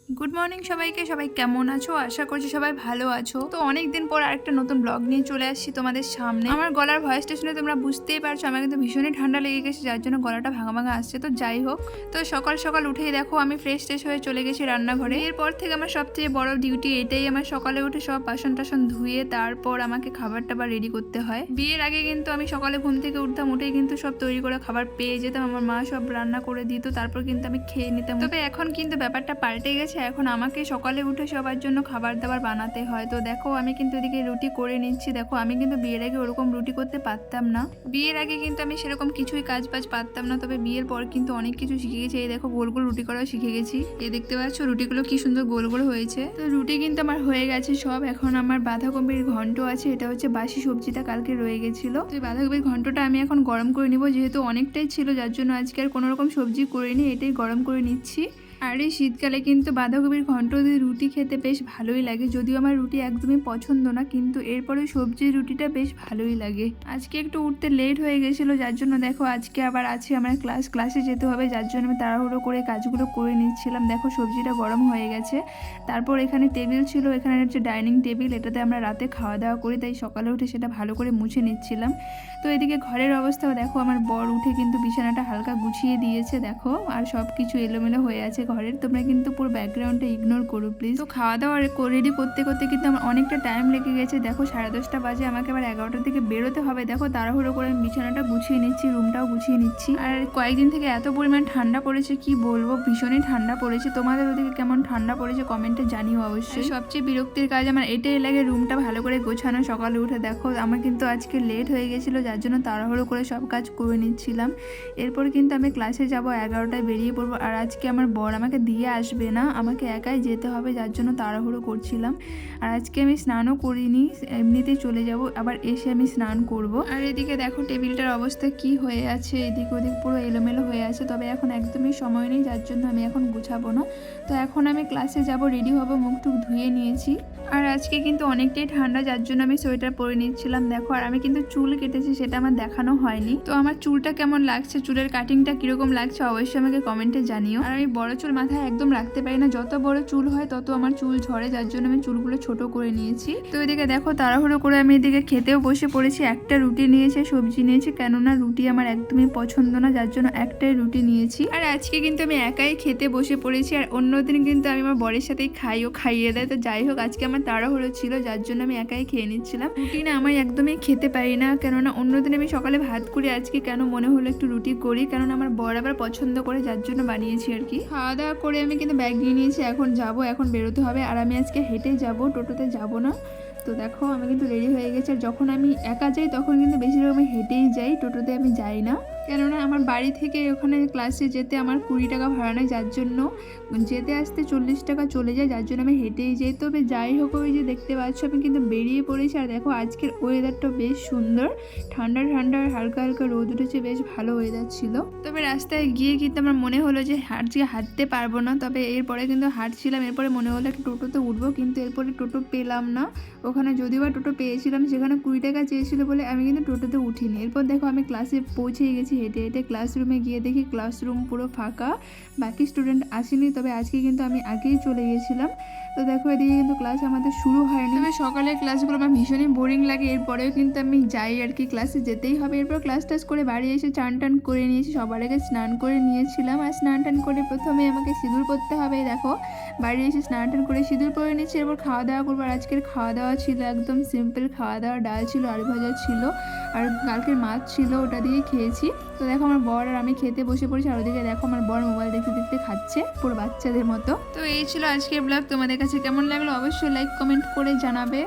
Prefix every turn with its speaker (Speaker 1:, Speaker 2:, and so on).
Speaker 1: Good morning সবাইকে। সবাই কেমন আছো? আশা করছি সবাই ভালো আছো। তো অনেক দিন পর আরেকটা নতুন ব্লগ নিয়ে চলে আসছি তোমাদের সামনে। আমার গলার ভয়েসটা শুনে তোমরা বুঝতেই পারছো আমার কিন্তু ভীষণই ঠান্ডা লেগে গেছে, যার জন্য গলাটা ভাঙা ভাঙা আসছে। তো যাই হোক, তো সকাল সকাল উঠেই দেখো আমি ফ্রেশ হয়ে চলে গেছি রান্নাঘরে। এরপর থেকে আমার সবচেয়ে বড় ডিউটি এটাই, আমার সকালে উঠে সব বাসন টাসন ধুয়ে তারপর আমাকে খাবার টাবার রেডি করতে হয়। বিয়ের আগে কিন্তু আমি সকালে ঘুম থেকে উঠতাম, উঠেই কিন্তু সব তৈরি করে খাবার পেয়ে যেতাম, আমার মা সব রান্না করে দিত, তারপর কিন্তু আমি খেয়ে নিতাম। তবে এখন কিন্তু ব্যাপারটা পাল্টে গেছে, এখন আমাকে সকালে উঠে সবার জন্য খাবার দাবার বানাতে হয়। তো দেখো আমি কিন্তু এদিকে রুটি করে নিচ্ছি। দেখো আমি কিন্তু বিয়ের আগে ওরকম রুটি করতে পারতাম না, বিয়ের আগে কিন্তু আমি সেরকম কিছুই কাজ বাজ পারতাম না, তবে বিয়ের পর কিন্তু অনেক কিছু শিখে গেছি। এই দেখো গোল গোল রুটি করাও শিখে গেছি। এই দেখতে পাচ্ছ রুটিগুলো কি সুন্দর গোল গোল হয়েছে। তো রুটি কিন্তু আমার হয়ে গেছে সব। এখন আমার বাঁধাকপির ঘন্ট আছে, এটা হচ্ছে বাসি সবজিটা কালকে রয়ে গেছিল। তো এই বাঁধাকপির ঘন্টটা আমি এখন গরম করে নিব, যেহেতু অনেকটাই ছিল যার জন্য আজকে আর কোনো রকম সবজি করিনি, এটাই গরম করে নিচ্ছি। আর এই শীতকালে কিন্তু বাঁধাকপির ঘন্ট দিয়ে রুটি খেতে বেশ ভালোই লাগে, যদিও আমার রুটি একদমই পছন্দ না, কিন্তু এরপরে সবজির রুটিটা বেশ ভালোই লাগে। আজকে একটু উঠতে লেট হয়ে গেছিলো, যার জন্য দেখো আজকে আবার আছে আমার ক্লাসে যেতে হবে, যার জন্য আমি তাড়াহুড়ো করে কাজগুলো করে নিচ্ছিলাম। দেখো সবজিটা গরম হয়ে গেছে। তারপর এখানে টেবিল ছিল, এখানে হচ্ছে ডাইনিং টেবিল, এটাতে আমরা রাতে খাওয়া দাওয়া করি, তাই সকালে উঠে সেটা ভালো করে মুছে নিচ্ছিলাম। তো এদিকে ঘরের অবস্থাও দেখো, আমার বর উঠে কিন্তু বিছানাটা হালকা গুছিয়ে দিয়েছে দেখো, আর সব কিছু এলোমেলো হয়ে আছে ঘরের। তোমরা কিন্তু পুরো ব্যাকগ্রাউন্ডটা ইগনোর করো প্লিজ। তো খাওয়া দাওয়া রেডি করতে করতে কিন্তু আমার অনেকটা টাইম লেগে গেছে। দেখো 10:30 বাজে, আমাকে আবার 11টার দিকে বেরোতে হবে। দেখো তাড়াহুড়ো করে আমি বিছানাটা গুছিয়ে নিচ্ছি, রুমটাও গুছিয়ে নিচ্ছি। আর কয়েকদিন থেকে এত পরিমাণ ঠান্ডা পড়েছে কি বলবো, ভীষণই ঠান্ডা পড়েছে। তোমাদের ওদিকে কেমন ঠান্ডা পড়েছে কমেন্টে জানিও অবশ্যই। সবচেয়ে বিরক্তির কাজ আমার এটাই লাগে, রুমটা ভালো করে গোছানো। সকালে উঠে দেখো আমার কিন্তু আজকে লেট হয়ে গেছিলো, যার জন্য তাড়াহুড়ো করে সব কাজ করে নিচ্ছিলাম। এরপর কিন্তু আমি ক্লাসে যাব, 11টায় বেরিয়ে পড়বো। আর আজকে আমার বর আমাকে দিয়ে আসবে না, আমাকে একাই যেতে হবে, যার জন্য তাড়াহুড়ো করছিলাম। আর আজকে আমি স্নানও করিনি, এমনিতেই চলে যাব, আবার এসে আমি স্নান করব। আর এদিকে দেখো টেবিলটার অবস্থা কি হয়ে আছে, এদিক ওদিক পুরো এলোমেলো হয়ে আছে। তবে এখন একদমই সময় নেই, যার জন্য আমি এখন গুছাবো না। তো এখন আমি ক্লাসে যাব, রেডি হব, মুখ টুক ধুয়ে নিয়েছি। আর আজকে কিন্তু অনেকটাই ঠান্ডা, যার জন্য আমি সোয়েটার পরে নিচ্ছিলাম দেখো। আর আমি কিন্তু চুল কেটেছি, সেটা আমার দেখানো হয়নি। তো আমার চুলটা কেমন লাগছে, চুলের কাটিংটা কিরকম লাগছে অবশ্যই আমাকে কমেন্টে জানিও। আর আমি বড় চুল মাথায় একদম রাখতে পারি না, যত বড় চুল হয় তত আমার চুল ঝরে, যার জন্য আমি চুলগুলো ছোট করে নিয়েছি। তো এদিকে দেখো তাড়াহুড়ো করে আমি এদিকে খেতেও বসে পড়েছি। একটা রুটি নিয়েছি, সবজি নিয়েছি, কেননা রুটি আমার একদমই পছন্দ না, যার জন্য একটাই রুটি নিয়েছি। আর আজকে কিন্তু আমি একাই খেতে বসে পড়েছি, আর অন্যদিন কিন্তু আমি আমার বরের সাথেই খাইয়ে দেয়। তো যাই হোক, আজকে আমার তাড়াহুড়ো ছিল, যার জন্য আমি একাই খেয়ে নিচ্ছিলাম। রুটি না আমার একদমই খেতে পারি না, কেননা অন্যদিন আমি সকালে ভাত করি, আজকে কেন মনে হলো একটু রুটি করি, কেননা আমার বর আবার পছন্দ করে, যার জন্য বানিয়েছি আর কি। খাওয়া দাওয়া করে আমি কিন্তু ব্যাগ নিয়ে নিয়েছি, এখন যাব, এখন বেরোতে হবে। আর আমি আজকে হেঁটে যাব, টোটোতে যাব না। তো দেখো আমি কিন্তু রেডি হয়ে গেছি। আর যখন আমি একা যাই তখন কিন্তু বেশিরভাগ আমি হেঁটেই যাই, টোটোতে আমি যাই না, কেননা আমার বাড়ি থেকে ওখানে ক্লাসে যেতে আমার 20 টাকা ভাড়া নেয়, যার জন্য যেতে আসতে 40 টাকা চলে যায়, যার জন্য আমি হেঁটেই যাই। তবে যাই হোক, ওই যে দেখতে পাচ্ছ আমি কিন্তু বেরিয়ে পড়েছি। আর দেখো আজকের ওয়েদারটা বেশ সুন্দর, ঠান্ডা ঠান্ডা, হালকা হালকা রোদ উঠেছে, বেশ ভালো ওয়েদার ছিল। তবে রাস্তায় গিয়ে কিন্তু আমার মনে হলো যে আজকে হাঁটতে পারবো না, তবে এরপরে কিন্তু হাঁটছিলাম। এরপরে মনে হলো একটা টোটোতে উঠবো, কিন্তু এরপরে টোটো পেলাম না। ওখানে যদিও বা টোটো পেয়েছিলাম, সেখানে 20 টাকা চেয়েছিল বলে আমি কিন্তু টোটোতে উঠিনি। এরপর দেখো আমি ক্লাসে পৌঁছেই গেছি হেঁটে হেঁটে। ক্লাসরুমে গিয়ে দেখি ক্লাসরুম পুরো ফাঁকা, বাকি স্টুডেন্ট আসেনি। তবে আজকে কিন্তু আমি আগেই চলে গেছিলাম। তো দেখো এদিকে কিন্তু ক্লাস আমাদের শুরু হয়নি। তবে সকালের ক্লাসগুলো আমার ভীষণই বোরিং লাগে, এরপরেও কিন্তু আমি যাই আর কি, ক্লাসে যেতেই হবে। এরপর ক্লাস টাস করে বাড়ি এসে চান টান করে নিয়েছি, সবার আগে স্নান করে নিয়েছিলাম। আর স্নান টান করে প্রথমে আমাকে সিঁদুর পরতে হবে। দেখো বাড়ি এসে স্নান টান করে সিঁদুর পরে নিচ্ছি, এরপর খাওয়া দাওয়া করবো। আর আজকের খাওয়া দাওয়া ছিল একদম সিম্পল খাওয়া দাওয়া, ডাল ছিল, আলু ভাজা ছিল, আর কালকের মাছ ছিল, ওটা দিয়ে খেয়েছি। তো দেখো আমার বর আর আমি খেতে বসে পড়েছি, আর ওদিকে দেখো আমার বর মোবাইল দেখতে দেখতে খাচ্ছে পুরো বাচ্চাদের মতো। তো এই ছিল আজকের ব্লগ, তোমাদের কাছে কেমন লাগলো অবশ্যই লাইক কমেন্ট করে জানাবে।